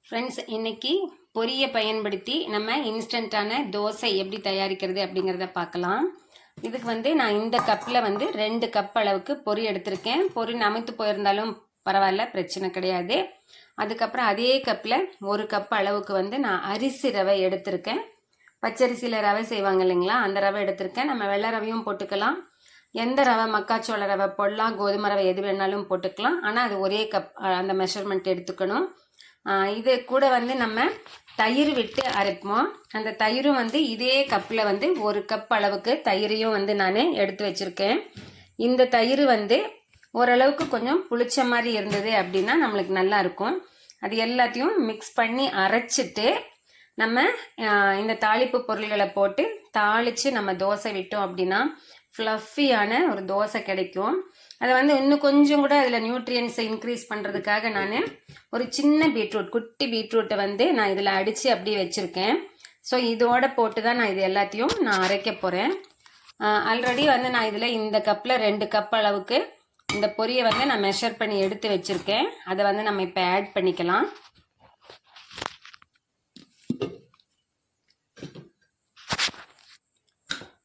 Friends, இன்னைக்கு பொரியை பயன்படுத்தி நம்ம இன்ஸ்டண்ட்டான தோசை எப்படி தயாரிக்கிறது அப்படிங்கிறத பார்க்கலாம். இதுக்கு நான் இந்த கப்பில் 2 கப் அளவுக்கு பொரி எடுத்திருக்கேன். பொரி நமைத்து போயிருந்தாலும் பரவாயில்ல, பிரச்சனை கிடையாது. அதுக்கப்புறம் அதே கப்பில் 1 கப் அளவுக்கு நான் அரிசி ரவை எடுத்திருக்கேன். பச்சரிசியில் ரவை செய்வாங்க இல்லைங்களா, அந்த ரவை எடுத்திருக்கேன். நம்ம வெள்ளை ரவையும் போட்டுக்கலாம், எந்த ரவை, மக்காச்சோள ரவை போடலாம், கோதுமை ரவை எது வேணாலும் போட்டுக்கலாம். ஆனால் அது ஒரே கப் அந்த மெஷர்மெண்ட் எடுத்துக்கணும். இது கூட நம்ம தயிர் விட்டு அரைப்போம். அந்த தயிரும் இதே கப்பில் 1 கப் அளவுக்கு தயிரையும் நான் எடுத்து வச்சுருக்கேன். இந்த தயிர் ஓரளவுக்கு கொஞ்சம் புளிச்ச மாதிரி இருந்தது அப்படின்னா நம்மளுக்கு நல்லா இருக்கும். அது எல்லாத்தையும் மிக்ஸ் பண்ணி அரைச்சிட்டு நம்ம இந்த தாளிப்பு பொருள்களை போட்டு தாளித்து நம்ம தோசை விட்டோம் அப்படின்னா ஃப்ளஃபியான ஒரு தோசை கிடைக்கும். அதை இன்னும் கொஞ்சம் கூட அதில் நியூட்ரியன்ஸை இன்க்ரீஸ் பண்ணுறதுக்காக நான் ஒரு சின்ன பீட்ரூட், குட்டி பீட்ரூட்டை நான் இதில் அடித்து அப்படியே வச்சுருக்கேன். ஸோ இதோட போட்டு தான் நான் இது எல்லாத்தையும் நான் அரைக்க போகிறேன். ஆல்ரெடி நான் இதில் இந்த கப்பில் 2 கப் அளவுக்கு இந்த பொரியை நான் மெஷர் பண்ணி எடுத்து வச்சுருக்கேன். அதை நம்ம இப்போ ஆட் பண்ணிக்கலாம்.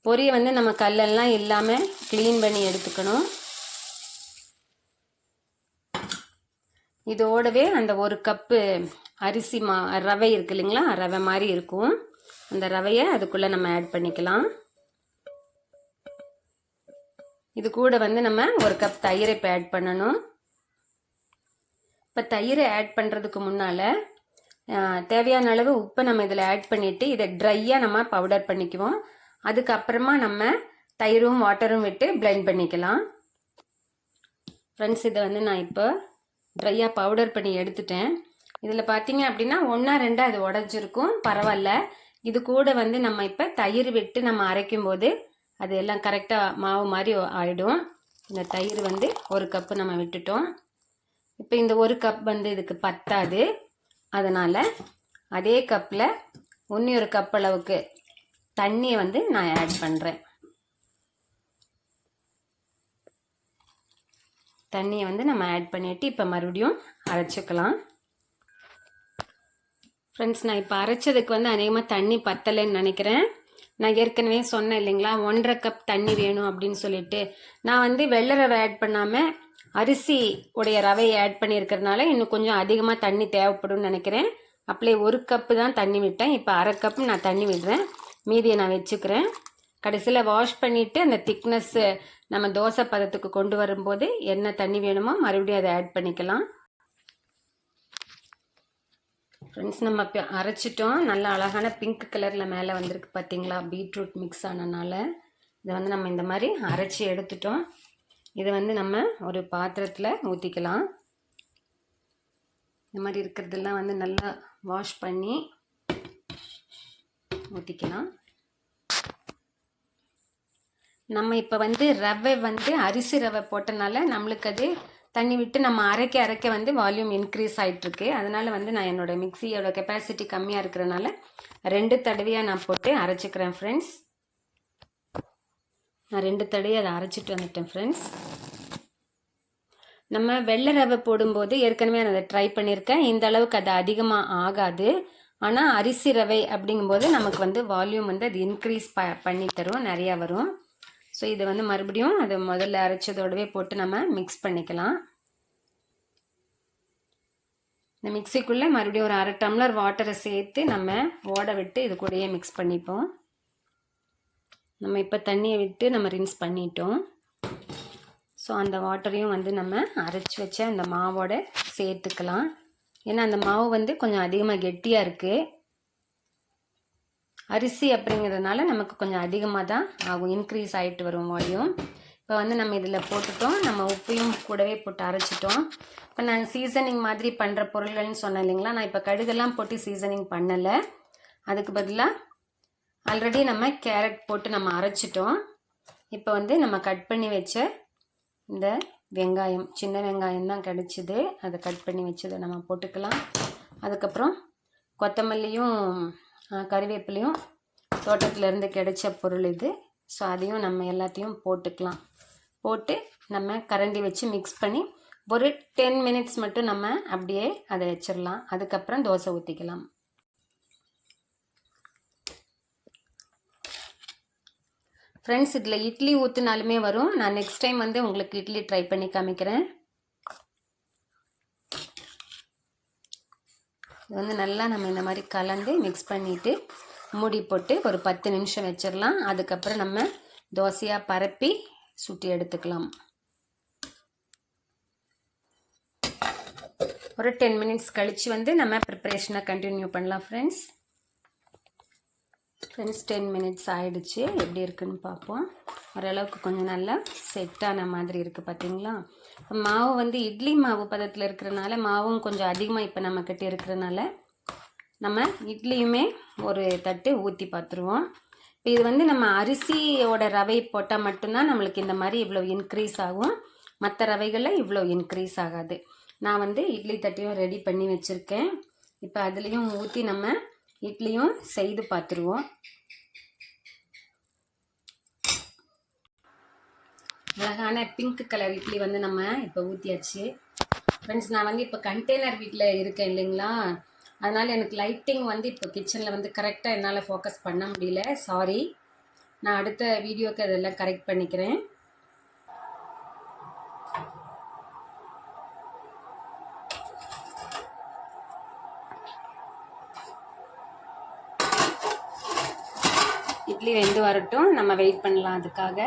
பொரியை நம்ம கல்லெல்லாம் இல்லாமல் க்ளீன் பண்ணி எடுத்துக்கணும். இதோடவே அந்த 1 கப்பு அரிசி ரவை இருக்கு இல்லைங்களா, ரவை மாதிரி இருக்கும். அந்த ரவையை அதுக்குள்ளே நம்ம ஆட் பண்ணிக்கலாம். இது கூட நம்ம 1 கப் தயிரை இப்போ ஆட் பண்ணணும். இப்போ தயிரை ஆட் பண்ணுறதுக்கு முன்னால் தேவையான அளவு உப்பை நம்ம இதில் ஆட் பண்ணிவிட்டு இதை ட்ரையாக நம்ம பவுடர் பண்ணிக்குவோம். அதுக்கப்புறமா நம்ம தயிரும் வாட்டரும் விட்டு பிளெண்ட் பண்ணிக்கலாம். ஃப்ரெண்ட்ஸ், இதை நான் இப்போ ட்ரையாக பவுடர் பண்ணி எடுத்துட்டேன். இதில் பார்த்தீங்க அப்படின்னா 1-2 அது உடஞ்சிருக்கும், பரவாயில்ல. இது கூட நம்ம இப்போ தயிர் விட்டு நம்ம அரைக்கும் போது அது எல்லாம் கரெக்டாக மாவு மாதிரி ஆகிடும். இந்த தயிர் 1 கப்பு நம்ம விட்டுட்டோம். இப்போ இந்த 1 கப் இதுக்கு பத்தாது. அதனால் அதே கப்பில் 1 கப் அளவுக்கு தண்ணியை நான் ஆட் பண்ணுறேன். தண்ணியை நம்ம ஆட் பண்ணிவிட்டு இப்போ மறுபடியும் அரைச்சிக்கலாம். ஃப்ரெண்ட்ஸ், நான் இப்போ அரைச்சதுக்கு அநேகமாக தண்ணி பத்தலைன்னு நினைக்கிறேன். நான் ஏற்கனவே சொன்னேன் இல்லைங்களா, 1.5 கப் தண்ணி வேணும் அப்படின்னு சொல்லிட்டு. நான் வெள்ளை ரவை ஆட் பண்ணாமல் அரிசி உடைய ரவையை ஆட் பண்ணியிருக்கிறதுனால இன்னும் கொஞ்சம் அதிகமாக தண்ணி தேவைப்படும்னு நினைக்கிறேன். அப்படியே 1 கப்பு தான் தண்ணி விட்டேன். இப்போ 1/2 கப்பு நான் தண்ணி விடுறேன், மீதியை நான் வச்சுக்கிறேன். கடைசியில் வாஷ் பண்ணிவிட்டு அந்த திக்னஸ்ஸு நம்ம தோசை பதத்துக்கு கொண்டு வரும்போது என்ன தண்ணி வேணுமோ மறுபடியும் அதை ஆட் பண்ணிக்கலாம். ஃப்ரெண்ட்ஸ், நம்ம இப்போ அரைச்சிட்டோம். நல்லா அழகான பிங்க் கலரில் மேலே வந்திருக்கு பார்த்தீங்களா, பீட்ரூட் மிக்ஸ் ஆனனால. இதை நம்ம இந்த மாதிரி அரைச்சி எடுத்துட்டோம். இதை நம்ம ஒரு பாத்திரத்தில் ஊற்றிக்கலாம். இந்த மாதிரி இருக்கிறதெல்லாம் நல்லா வாஷ் பண்ணி ஊற்றிக்கலாம். நம்ம இப்போ ரவை அரிசி ரவை போட்டனால நம்மளுக்கு அது தண்ணி விட்டு நம்ம அரைக்க வால்யூம் இன்க்ரீஸ் ஆகிட்டுருக்கு. அதனால் நான் என்னோடய மிக்சியோட கெப்பாசிட்டி கம்மியாக இருக்கிறனால 2 தடவையாக நான் போட்டு அரைச்சிக்கிறேன். ஃப்ரெண்ட்ஸ், நான் 2 தடவை அதை அரைச்சிட்டு வந்துட்டேன். ஃப்ரெண்ட்ஸ், நம்ம வெள்ளை ரவை போடும்போது ஏற்கனவே நான் அதை ட்ரை பண்ணியிருக்கேன். இந்த அளவுக்கு அது அதிகமாக ஆகாது. ஆனால் அரிசி ரவை அப்படிங்கும்போது நமக்கு வால்யூம் அது இன்க்ரீஸ் பண்ணி தரும், நிறையா வரும். ஸோ இதை மறுபடியும் அதை முதல்ல அரைச்சதோடவே போட்டு நம்ம மிக்ஸ் பண்ணிக்கலாம். இந்த மிக்சிக்குள்ளே மறுபடியும் ஒரு 1/2 டம்ளர் வாட்டரை சேர்த்து நம்ம ஓட விட்டு இது கூடயே மிக்ஸ் பண்ணிப்போம். நம்ம இப்போ தண்ணியை விட்டு நம்ம ரின்ஸ் பண்ணிட்டோம். ஸோ அந்த வாட்டரையும் நம்ம அரைச்சி வச்ச அந்த மாவோட சேர்த்துக்கலாம். ஏன்னா அந்த மாவு கொஞ்சம் அதிகமாக கெட்டியாக இருக்குது. அரிசி அப்படிங்கிறதுனால நமக்கு கொஞ்சம் அதிகமாக தான் ஆகும், இன்க்ரீஸ் ஆகிட்டு வரும் வால்யூம். இப்போ நம்ம இதில் போட்டுட்டோம். நம்ம உப்பையும் கூடவே போட்டு அரைச்சிட்டோம். இப்போ நான் சீசனிங் மாதிரி பண்ணுற பொருள்கள்னு சொன்னேன் இல்லைங்களா, நான் இப்போ கடுகெல்லாம் போட்டு சீசனிங் பண்ணலை. அதுக்கு பதிலாக ஆல்ரெடி நம்ம கேரட் போட்டு நம்ம அரைச்சிட்டோம். இப்போ நம்ம கட் பண்ணி வச்ச இந்த வெங்காயம், சின்ன வெங்காயம் தான் கிடச்சிது, அதை கட் பண்ணி வச்சதை நம்ம போட்டுக்கலாம். அதுக்கப்புறம் கொத்தமல்லியும் கறிவேப்பிலையும் தோட்டத்திலேருந்து கிடைச்ச பொருள் இது. ஸோ அதையும் நம்ம எல்லாத்தையும் போட்டுக்கலாம். போட்டு நம்ம கரண்டி வச்சு மிக்ஸ் பண்ணி ஒரு 10 மினிட்ஸ் மட்டும் நம்ம அப்படியே அதை வச்சிடலாம். அதுக்கப்புறம் தோசை ஊற்றிக்கலாம். ஃப்ரெண்ட்ஸ், இதில் இட்லி ஊற்றினாலுமே வரும். நான் நெக்ஸ்ட் டைம் வந்து உங்களுக்கு இட்லி ட்ரை பண்ணி காமிக்கிறேன். இது வந்து நல்லா நம்ம இந்த மாதிரி கலந்து மிக்ஸ் பண்ணிவிட்டு மூடி போட்டு ஒரு 10 நிமிஷம் வச்சிடலாம். அதுக்கப்புறம் நம்ம தோசையாக பரப்பி சுட்டி எடுத்துக்கலாம். ஒரு 10 மினிட்ஸ் கழித்து வந்து நம்ம ப்ரிப்பரேஷனை கண்டினியூ பண்ணலாம் ஃப்ரெண்ட்ஸ். 10 மினிட்ஸ் ஆகிடுச்சு. எப்படி இருக்குன்னு பார்ப்போம். ஓரளவுக்கு கொஞ்சம் நல்லா செட்டான மாதிரி இருக்குது பார்த்தீங்களா. மாவு வந்து இட்லி மாவு பதத்தில் இருக்கிறனால மாவும் கொஞ்சம் அதிகமாக இப்போ நம்மக்கிட்ட இருக்கிறனால நம்ம இட்லியுமே ஒரு தட்டு ஊற்றி பார்த்துருவோம். இப்போ இது வந்து நம்ம அரிசியோட ரவை போட்டால் மட்டும்தான் நம்மளுக்கு இந்த மாதிரி இவ்வளோ இன்க்ரீஸ் ஆகும். மற்ற ரவைகளில் இவ்வளோ இன்க்ரீஸ் ஆகாது. நான் வந்து இட்லி தட்டையும் ரெடி பண்ணி வச்சுருக்கேன். இப்போ அதுலேயும் ஊற்றி நம்ம இட்லியும் செய்து பார்த்துருவோம். அழகான பிங்க் கலர் இட்லி வந்து நம்ம இப்போ ஊற்றியாச்சு. ஃப்ரெண்ட்ஸ், நான் வந்து இப்போ கண்டெய்னர் வீட்டில் இருக்கேன் இல்லைங்களா, அதனால் எனக்கு லைட்டிங் வந்து இப்போ கிச்சனில் வந்து கரெக்டாக என்னால் ஃபோக்கஸ் பண்ண முடியல. சாரி. நான் அடுத்த வீடியோக்கு அதெல்லாம் கரெக்ட் பண்ணிக்கிறேன். இட்லி வெந்து வரட்டும், நம்ம வெயிட் பண்ணலாம் அதுக்காக.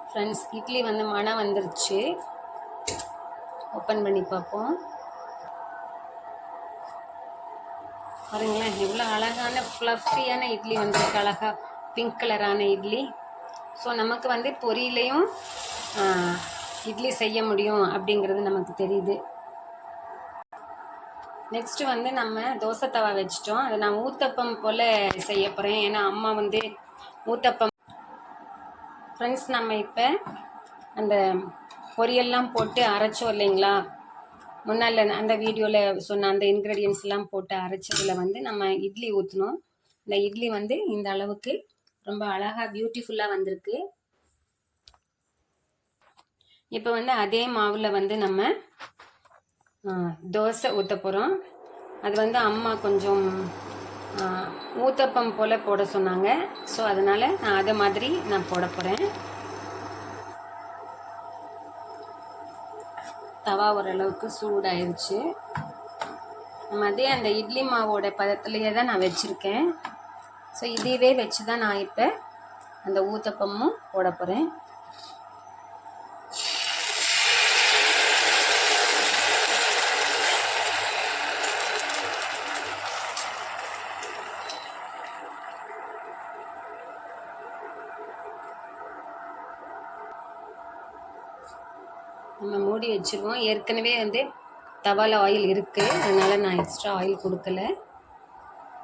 ஃப்ரெண்ட்ஸ், இட்லி வந்து மணம் வந்துருச்சு. ஓப்பன் பண்ணி பார்ப்போம். பாருங்களேன், இவ்வளோ அழகான ஃப்ளஃபியான இட்லி வந்துருக்கு. அழகாக பிங்க் கலரான இட்லி. ஸோ நமக்கு வந்து பொரியிலையும் இட்லி செய்ய முடியும் அப்படிங்கிறது நமக்கு தெரியுது. நெக்ஸ்ட்டு வந்து நம்ம தோசை தவா வச்சிட்டோம். அதை நான் ஊத்தப்பம் போல் செய்ய போகிறேன். ஏன்னா அம்மா வந்து ஊத்தப்பம். ஃப்ரெண்ட்ஸ், நம்ம இப்போ அந்த பொரியல்லாம் போட்டு அரைச்சோம் இல்லைங்களா, முன்னால் அந்த வீடியோவில் சொன்ன அந்த இன்க்ரீடியன்ஸ்லாம் போட்டு அரைச்சதில் வந்து நம்ம இட்லி ஊற்றணும். இந்த இட்லி வந்து இந்த அளவுக்கு ரொம்ப அழகாக பியூட்டிஃபுல்லாக வந்திருக்கு. இப்போ வந்து அதே மாவில் வந்து நம்ம தோசை ஊற்ற போகிறோம். அது வந்து அம்மா கொஞ்சம் ஊத்தப்பம் போல் போட சொன்னாங்க. ஸோ அதனால் நான் அதை மாதிரி நான் போட போகிறேன். தவா ஓரளவுக்கு சூடாயிருச்சு. நம்ம அதே அந்த இட்லி மாவோட பதத்துலேயே தான் நான் வச்சுருக்கேன். ஸோ இதுவே வச்சு தான் நான் இப்போ அந்த ஊத்தப்பமும் போட போகிறேன். நம்ம மூடி வச்சுருவோம். ஏற்கனவே வந்து தவால ஆயில் இருக்குது, அதனால் நான் எக்ஸ்ட்ரா ஆயில் கொடுக்கல.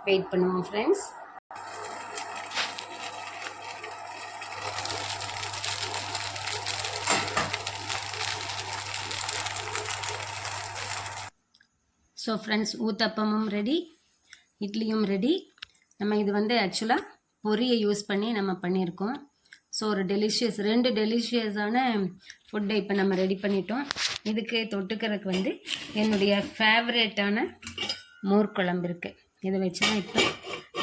வெயிட் பண்ணுவோம் ஃப்ரெண்ட்ஸ். ஸோ ஃப்ரெண்ட்ஸ், ஊத்தப்பமும் ரெடி, இட்லியும் ரெடி. நம்ம இது வந்து ஆக்சுவலாக பொரியை யூஸ் பண்ணி நம்ம பண்ணியிருக்கோம். ஸோ ஒரு ரெண்டு டெலிஷியஸான ஃபுட்டை இப்போ நம்ம ரெடி பண்ணிட்டோம். இதுக்கு தொட்டுக்கிறதுக்கு வந்து என்னுடைய ஃபேவரேட்டான மோர் குழம்பு இருக்குது. இதை வச்சு தான் இப்போ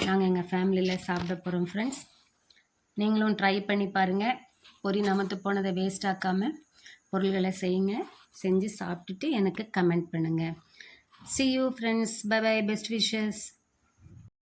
நாங்கள் எங்கள் ஃபேமிலியில் சாப்பிட போகிறோம். ஃப்ரெண்ட்ஸ், நீங்களும் ட்ரை பண்ணி பாருங்கள். பொரி நமத்து போனதை வேஸ்ட் ஆக்காமல் பொருள்களை செய்யுங்க. செஞ்சு சாப்பிட்டுட்டு எனக்கு கமெண்ட் பண்ணுங்கள். See you friends. Bye bye. Best wishes.